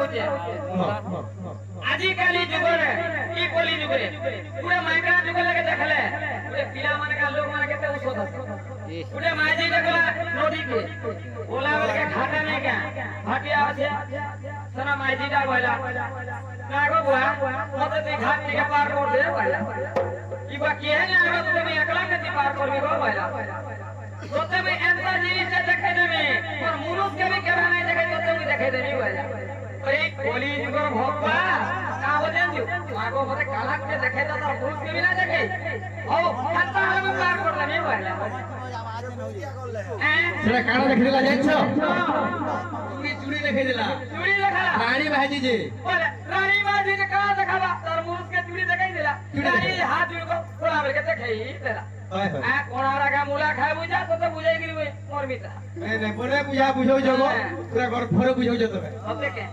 হচ্ছে আজিকালি যুগরে কি কলি যুগরে পুরো মাইকা যুগ লাগে দেখলে পুরো পিলা মানে কা লোক মানে কেতে ঔষধ আছে পুরো মাইজি দেখলা নদী কে ওলা বলকে ঘাটা নেই কা ভাটিয়া আছে সনা মাইজিটা বলা কাগো বুয়া মতে তুই ঘাট থেকে পার কর দে বলা ইবা কি है ना अगर তুমি একলা কেতে পার করবি গো বলা তোতে আমি এন্তা জিনিসটা দেখাই দেবে আর মুরুখ কে भी কেবা নাই দেখাই তোতে আমি দেখাই দেবি বলা এই কলি যুগর ভগবা কা বলেন দিও আগো মতে কালাক কে দেখাই দাও তার মুরুখ কে भी না দেখে ও হাতটা আমি পার করলাম এই বলা সেটা কাড়া দেখে দিলা যাচ্ছ তুমি চুড়ি দেখে দিলা চুড়ি দেখালা রানী ভাজি যে বলে রানী বাজি কে কা দেখাবা তার মুরুখ কে চুড়ি দেখাই দিলা রানী হাত জুড় কো কোলা বলকে দেখাই দিলা হয় হয় आ कोणारा का मुला खाय बुझा तो बुझाई गिरी मोर मिता नहीं नहीं बोले बुझा बुझाऊ जगो पूरा घर भरे बुझाऊ जतो होते के